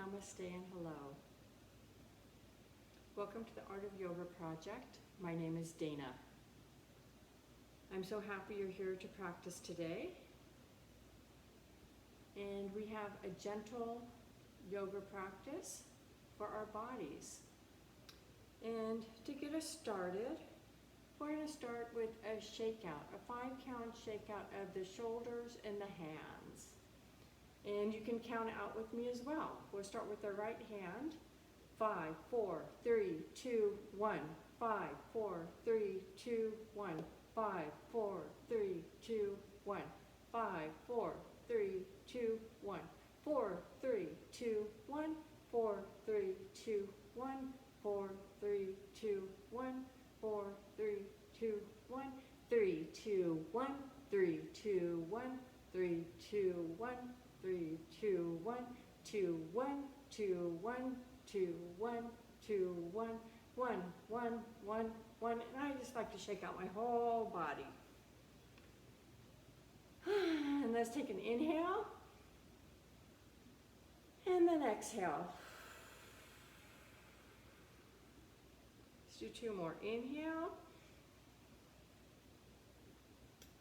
Namaste and hello. Welcome to the Art of Yoga Project. My name is Dana. I'm so happy you're here to practice today. And we have a gentle yoga practice for our bodies. And to get us started, we're going to start with a shakeout, a 5-count shakeout of the shoulders and the hands. And you can count out with me as well. We'll start with the right hand. 5, 4, 3, 2, 1. 5, 4, 3, 2, 1. 5, 4, 3, 2, 1. 5, 4, 3, 2, 1. 4, 3, 2, 1. 4, 3, 2, 1. 4, 3, 2, 1. 4, 3, 2, 1. 3, 2, 1. 3, 2, 1. 3, 2, 1. 3, 2, 1, 2, 1, 2, 1, 2, 1, 2, 1, 1, 1, 1, 1. And I just like to shake out my whole body. And let's take an inhale. And then exhale. Let's do 2 more. Inhale.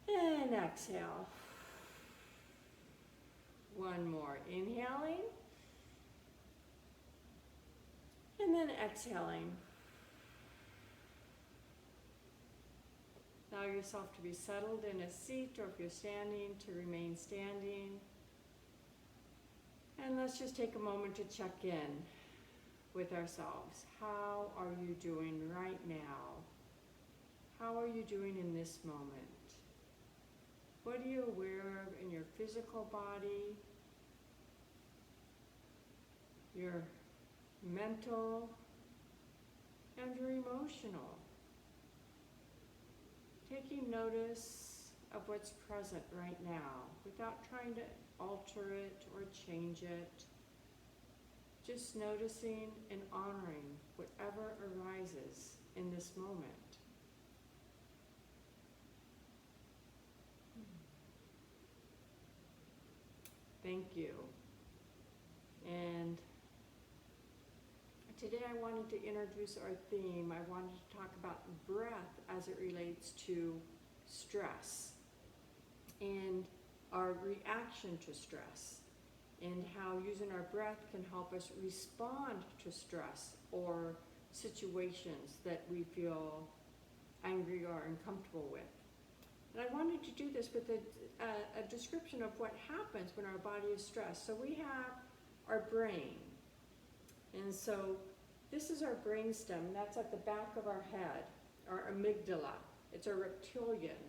And exhale. 1 more, inhaling, and then exhaling. Allow yourself to be settled in a seat, or if you're standing, to remain standing. And let's just take a moment to check in with ourselves. How are you doing right now? How are you doing in this moment? What are you aware of in your physical body, your mental, and your emotional? Taking notice of what's present right now without trying to alter it or change it. Just noticing and honoring whatever arises in this moment. Thank you. And today I wanted to introduce our theme. I wanted to talk about breath as it relates to stress and our reaction to stress, and how using our breath can help us respond to stress or situations that we feel angry or uncomfortable with. And I wanted to do this with a description of what happens when our body is stressed. So we have our brain. And so this is our brainstem. That's at the back of our head, our amygdala. It's our reptilian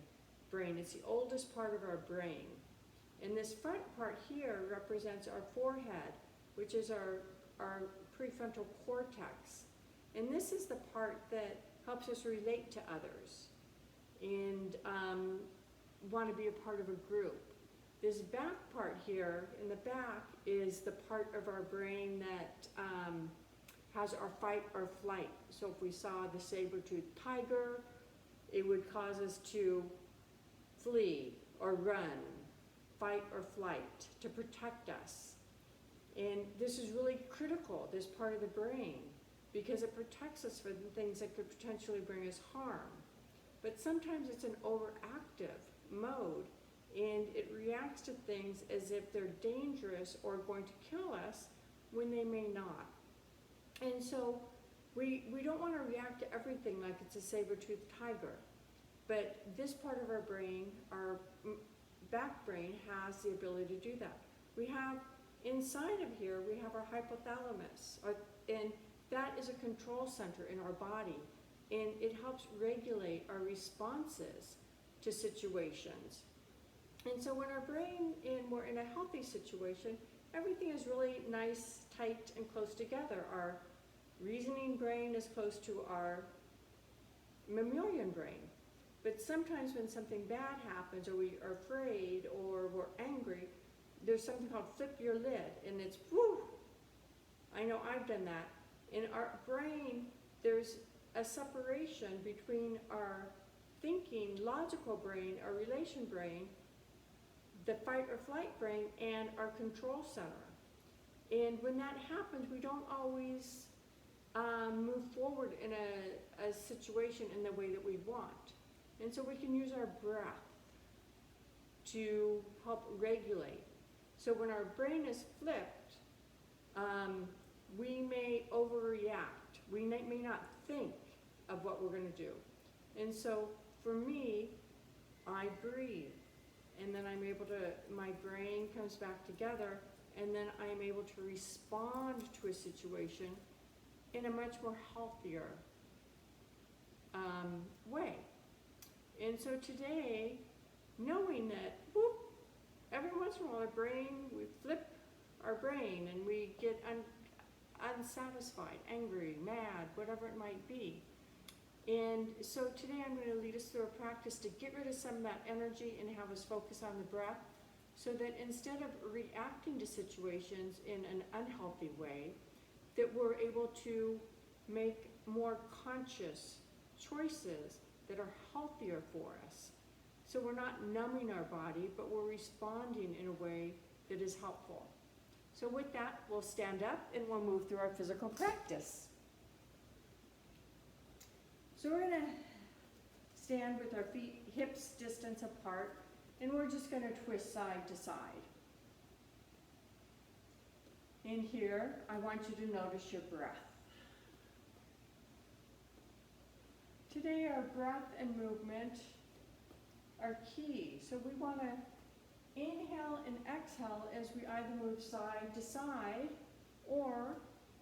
brain. It's the oldest part of our brain. And this front part here represents our forehead, which is our prefrontal cortex. And this is the part that helps us relate to others and want to be a part of a group. This back part here in the back is the part of our brain that has our fight or flight. So if we saw the saber-toothed tiger, it would cause us to flee or run, fight or flight, to protect us. And this is really critical, this part of the brain, because it protects us from things that could potentially bring us harm. But sometimes it's an overactive mode, and it reacts to things as if they're dangerous or going to kill us when they may not. And so we don't want to react to everything like it's a saber-toothed tiger. But this part of our brain, our back brain, has the ability to do that. We have, inside of here, we have our hypothalamus, and that is a control center in our body. And it helps regulate our responses to situations. And so when our brain and we're in a healthy situation, everything is really nice, tight, and close together. Our reasoning brain is close to our mammalian brain. But sometimes when something bad happens, or we are afraid, or we're angry, there's something called flip your lid, and it's whoo! I know I've done that. In our brain, there's a separation between our thinking, logical brain, our relation brain, the fight or flight brain, and our control center. And when that happens, we don't always move forward in a situation in the way that we want. And so we can use our breath to help regulate. So when our brain is flipped, we may overreact. We may not think of what we're going to do. And so for me, I breathe. And then I'm able to, my brain comes back together, and then I'm able to respond to a situation in a much more healthier way. And so today, knowing that, whoop, every once in a while our brain, we flip our brain and we get unsatisfied, angry, mad, whatever it might be. And so today I'm going to lead us through a practice to get rid of some of that energy and have us focus on the breath, so that instead of reacting to situations in an unhealthy way, that we're able to make more conscious choices that are healthier for us. So we're not numbing our body, but we're responding in a way that is helpful. So with that, we'll stand up and we'll move through our physical practice. So we're going to stand with our feet hips distance apart, and we're just going to twist side to side. In here, I want you to notice your breath. Today, our breath and movement are key. So we want to inhale and exhale as we either move side to side, or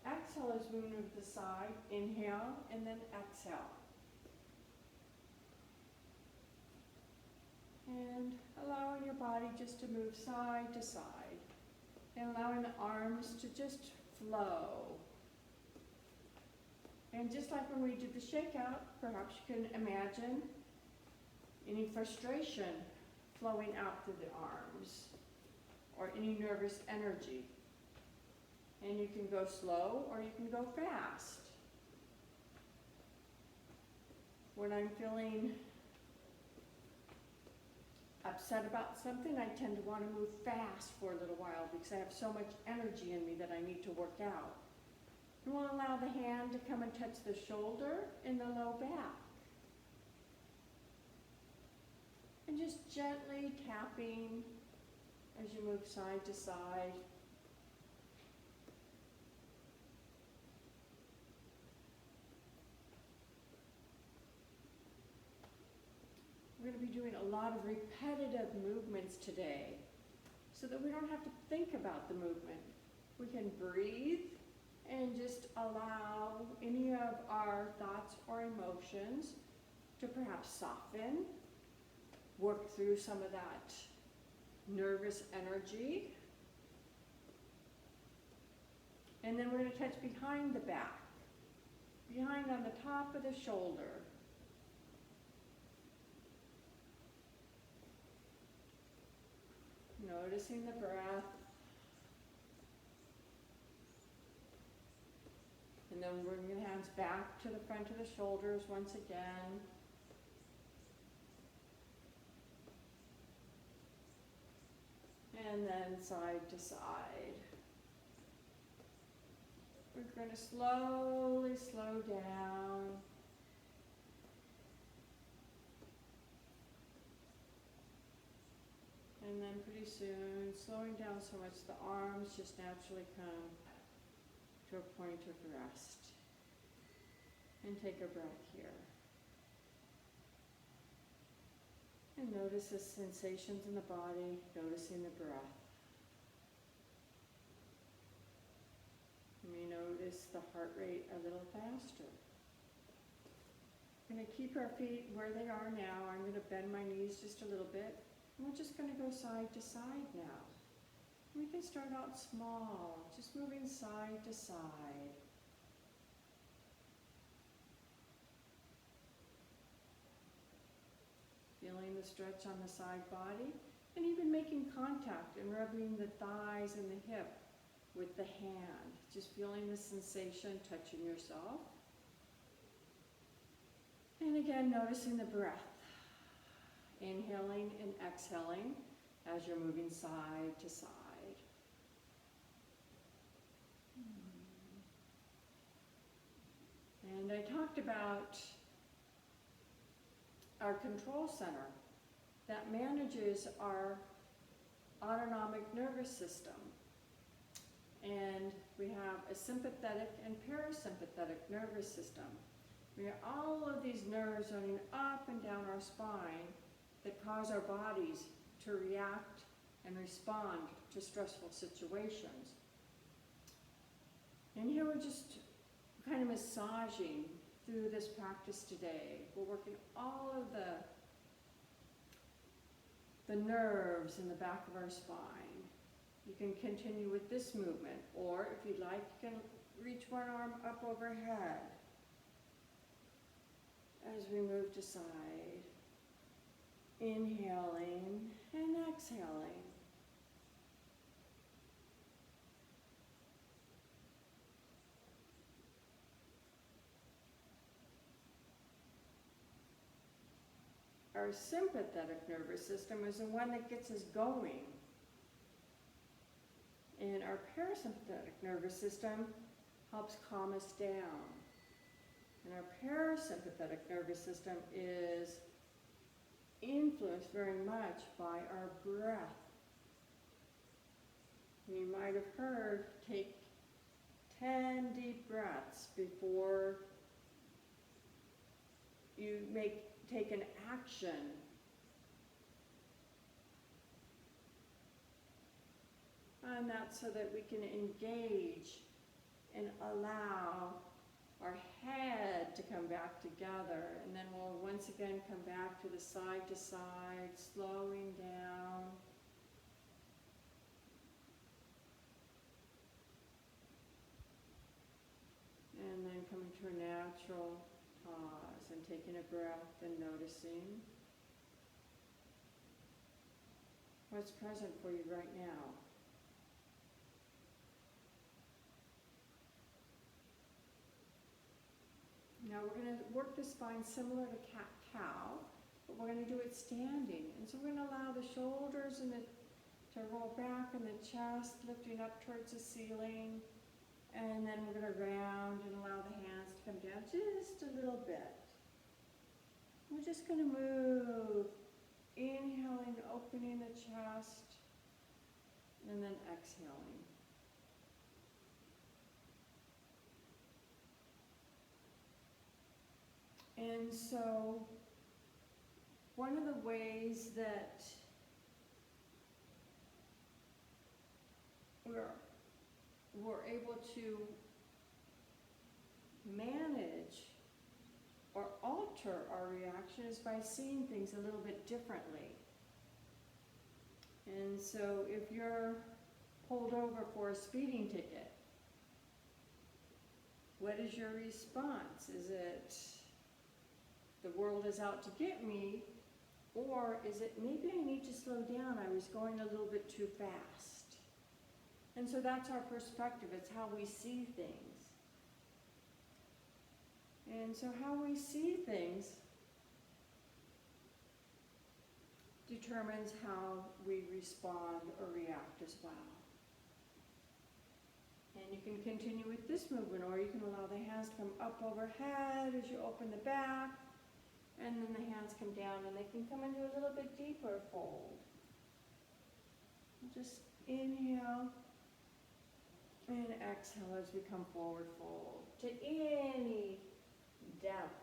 exhale as we move the side, inhale, and then exhale. And allowing your body just to move side to side, and allowing the arms to just flow. And just like when we did the shakeout, perhaps you can imagine any frustration flowing out through the arms, or any nervous energy. And you can go slow or you can go fast. When I'm feeling upset about something, I tend to want to move fast for a little while because I have so much energy in me that I need to work out. And we'll allow the hand to come and touch the shoulder and the low back. And just gently tapping as you move side to side. We're going to be doing a lot of repetitive movements today so that we don't have to think about the movement. We can breathe and just allow any of our thoughts or emotions to perhaps soften, work through some of that nervous energy. And then we're going to touch behind the back, behind on the top of the shoulder. Noticing the breath. And then bring your hands back to the front of the shoulders once again. And then side to side. We're going to slowly slow down. And then pretty soon, slowing down so much the arms just naturally come to a point of rest. And take a breath here. And notice the sensations in the body, noticing the breath. You may notice the heart rate a little faster. I'm going to keep our feet where they are now. I'm going to bend my knees just a little bit. And we're just going to go side to side now. We can start out small, just moving side to side. Feeling the stretch on the side body, and even making contact and rubbing the thighs and the hip with the hand. Just feeling the sensation, touching yourself. And again, noticing the breath. Inhaling and exhaling as you're moving side to side. talked about our control center that manages our autonomic nervous system. And we have a sympathetic and parasympathetic nervous system. We have all of these nerves running up and down our spine that cause our bodies to react and respond to stressful situations. And here we're just kind of massaging through this practice today. We're working all of the nerves in the back of our spine. You can continue with this movement, or if you'd like, you can reach one arm up overhead as we move to side. Inhaling and exhaling. Our sympathetic nervous system is the one that gets us going. And our parasympathetic nervous system helps calm us down. And our parasympathetic nervous system is influenced very much by our breath. You might have heard, take 10 deep breaths before you take an action. And that's so that we can engage and allow our head to come back together. And then we'll once again come back to side, slowing down. And then coming to a natural pause and taking a breath and noticing what's present for you right now. Now we're going to work the spine similar to cat-cow, but we're going to do it standing. And so we're going to allow the shoulders to roll back and the chest lifting up towards the ceiling. And then we're going to round and allow the hands to come down just a little bit. We're just going to move, inhaling, opening the chest, and then exhaling. And so, one of the ways that we're able to manage or alter our reaction is by seeing things a little bit differently. And so, if you're pulled over for a speeding ticket, what is your response? Is it, the world is out to get me, or is it, maybe I need to slow down, I was going a little bit too fast? And so that's our perspective, it's how we see things. And so how we see things determines how we respond or react as well. And you can continue with this movement, or you can allow the hands to come up overhead as you open the back. And then the hands come down and they can come into a little bit deeper fold. Just inhale and exhale as we come forward fold to any depth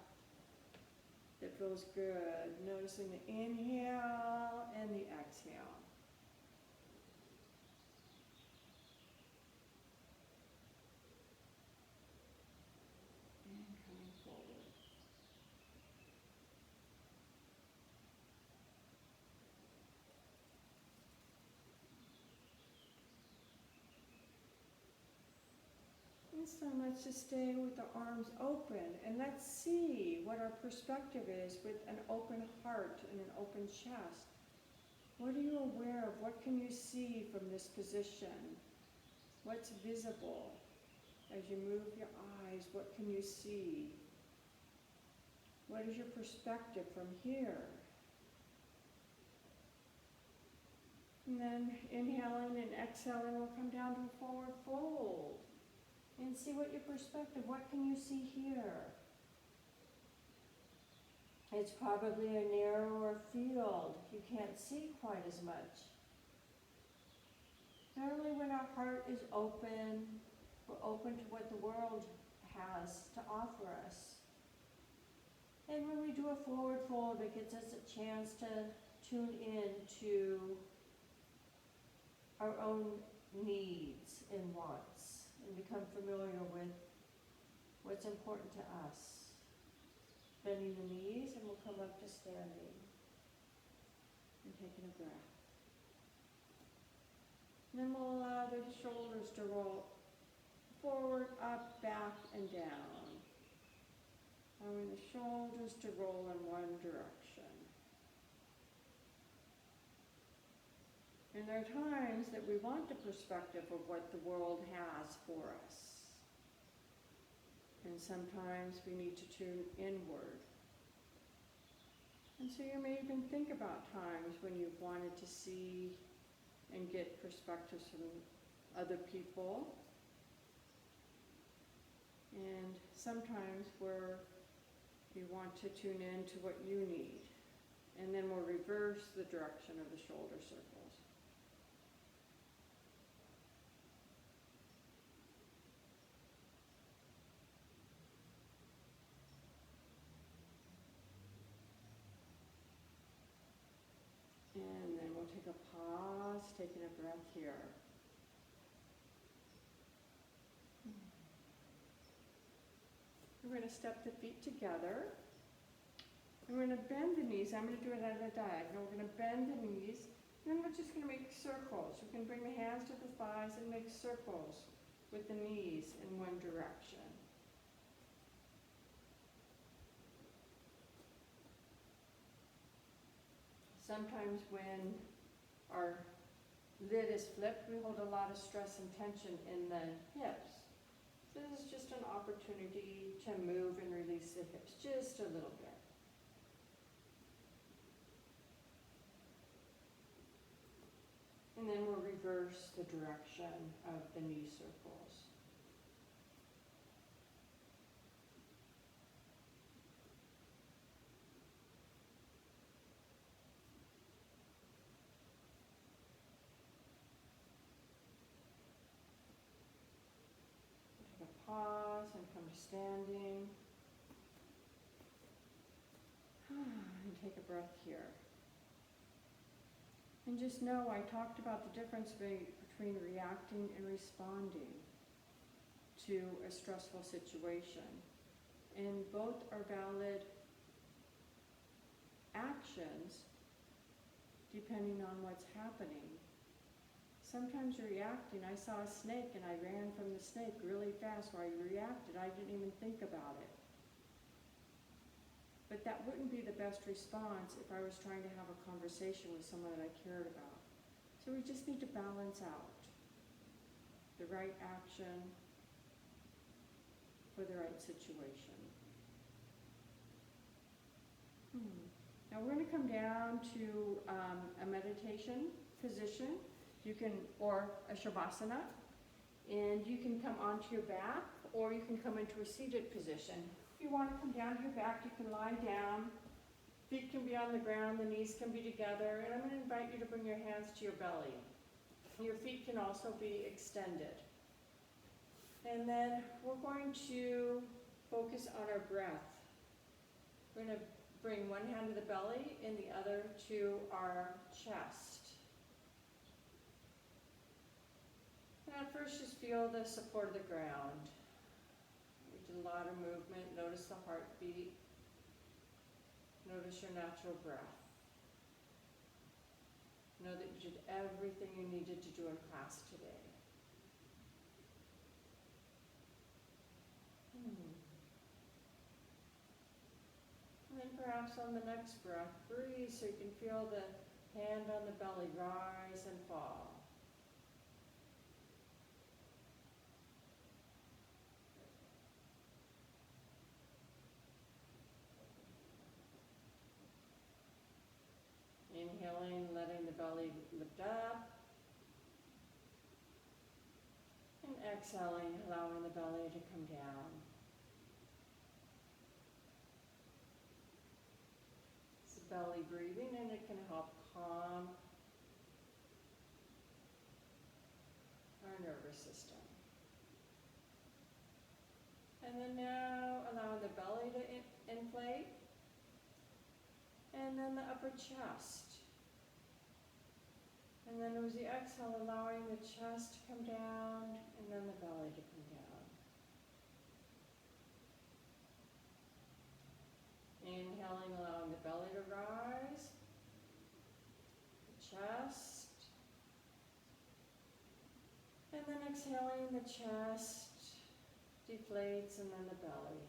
that feels good. Noticing the inhale and the exhale. So let's just stay with the arms open and let's see what our perspective is with an open heart and an open chest. What are you aware of? What can you see from this position? What's visible? As you move your eyes, what can you see? What is your perspective from here? And then inhaling and exhaling, we'll come down to a forward fold. And see what your perspective, what can you see here? It's probably a narrower field. You can't see quite as much. Normally when our heart is open, we're open to what the world has to offer us. And when we do a forward fold, it gives us a chance to tune in to our own needs and wants and become familiar with what's important to us. Bending the knees, and we'll come up to standing and taking a breath. And then we'll allow the shoulders to roll forward, up, back, and down. Allowing the shoulders to roll in one direction. And there are times that we want the perspective of what the world has for us. And sometimes we need to tune inward. And so you may even think about times when you've wanted to see and get perspectives from other people. And sometimes where you want to tune in to what you need. And then we'll reverse the direction of the shoulder circles. And then we'll take a pause, taking a breath here. We're going to step the feet together. And we're going to bend the knees. I'm going to do it at a diagonal. We're going to bend the knees. And then we're just going to make circles. We can bring the hands to the thighs and make circles with the knees in one direction. Sometimes when our lid is flipped, we hold a lot of stress and tension in the hips. So this is just an opportunity to move and release the hips just a little bit. And then we'll reverse the direction of the knee circles. Take a pause and come to standing. And take a breath here. And just know I talked about the difference between reacting and responding to a stressful situation. And both are valid actions depending on what's happening. Sometimes you're reacting. I saw a snake and I ran from the snake really fast, or I reacted. I didn't even think about it. But that wouldn't be the best response if I was trying to have a conversation with someone that I cared about. So we just need to balance out the right action for the right situation. Now we're going to come down to a meditation position. You can, or a Shavasana, and you can come onto your back, or you can come into a seated position. If you want to come down to your back, you can lie down. Feet can be on the ground, the knees can be together, and I'm going to invite you to bring your hands to your belly. Your feet can also be extended. And then we're going to focus on our breath. We're going to bring one hand to the belly and the other to our chest. And at first, just feel the support of the ground. A lot of movement. Notice the heartbeat. Notice your natural breath. Know that you did everything you needed to do in class today. And then perhaps on the next breath, breathe so you can feel the hand on the belly rise and fall. Inhaling, letting the belly lift up. And exhaling, allowing the belly to come down. belly breathing, and it can help calm our nervous system. And then now allowing the belly to inflate, and then the upper chest. And then as you exhale, allowing the chest to come down, and then the belly to come down. Inhaling, allowing the belly to rise, the chest, and then exhaling, the chest deflates, and then the belly.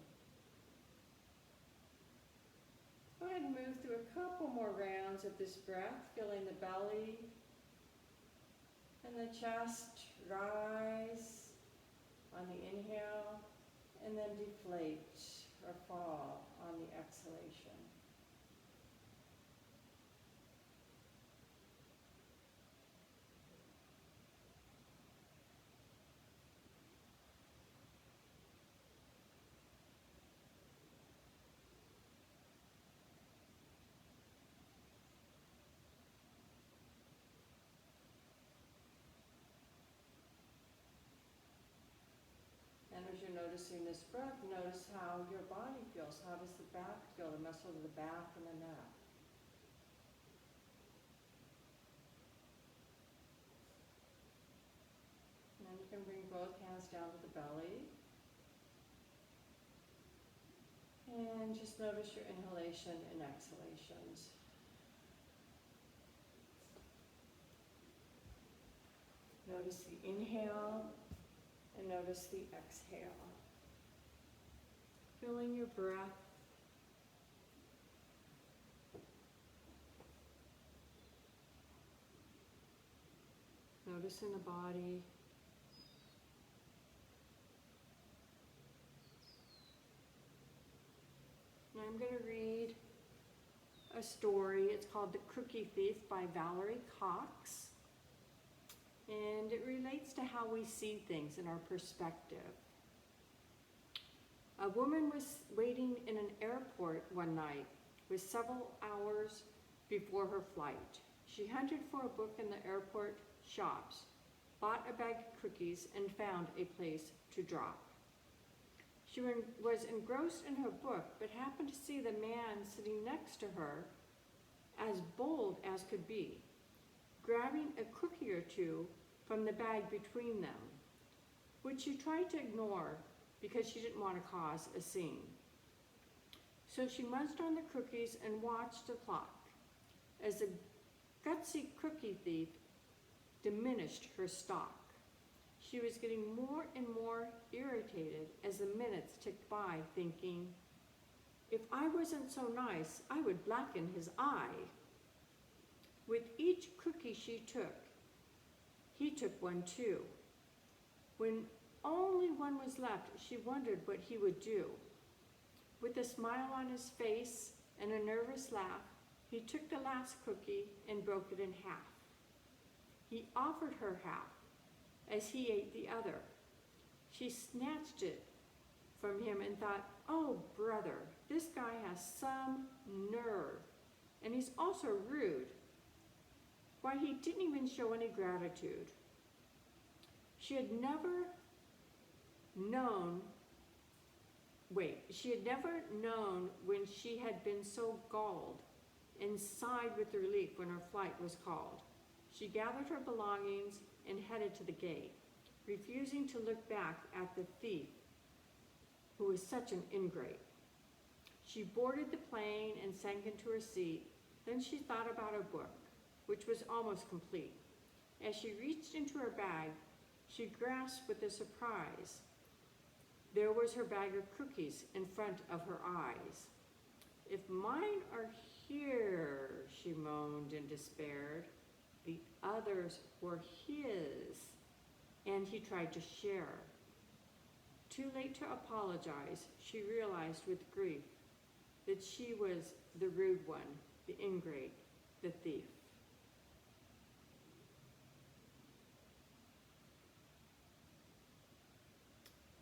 Go ahead and move through a couple more rounds of this breath, feeling the belly and the chest rise on the inhale, and then deflate or fall on the exhalation. And as you're noticing this breath, notice how your body feels. How does the back feel, the muscles of the back and the neck? And then you can bring both hands down to the belly. And just notice your inhalation and exhalations. Notice the inhale and notice the exhale. Feeling your breath. Noticing the body. Now I'm going to read a story. It's called The Cookie Thief by Valerie Cox. And it relates to how we see things in our perspective. A woman was waiting in an airport one night with several hours before her flight. She hunted for a book in the airport shops, bought a bag of cookies, and found a place to drop. She was engrossed in her book, but happened to see the man sitting next to her, as bold as could be, grabbing a cookie or two from the bag between them, which she tried to ignore because she didn't want to cause a scene. So she munched on the cookies and watched the clock as the gutsy cookie thief diminished her stock. She was getting more and more irritated as the minutes ticked by, thinking, if I wasn't so nice, I would blacken his eye. With each cookie she took, he took one too. When only one was left, she wondered what he would do. With a smile on his face and a nervous laugh, he took the last cookie and broke it in half. He offered her half as he ate the other. She snatched it from him and thought, oh brother, this guy has some nerve, and he's also rude. Why, he didn't even show any gratitude. She had never known when she had been so galled and sighed with relief when her flight was called. She gathered her belongings and headed to the gate, refusing to look back at the thief, who was such an ingrate. She boarded the plane and sank into her seat. Then she thought about her book, which was almost complete. As she reached into her bag, she grasped with a surprise. There was her bag of cookies in front of her eyes. If mine are here, she moaned and despaired. The others were his, and he tried to share. Too late to apologize, she realized with grief that she was the rude one, the ingrate, the thief.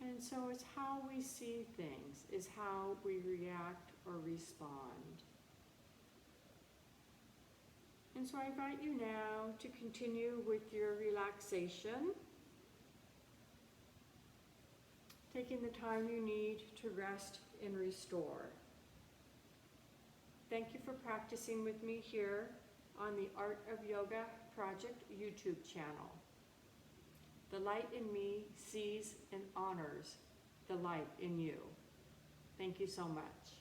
And so it's how we see things, is how we react or respond. And so I invite you now to continue with your relaxation, taking the time you need to rest and restore. Thank you for practicing with me here on the Art of Yoga Project YouTube channel. The light in me sees and honors the light in you. Thank you so much.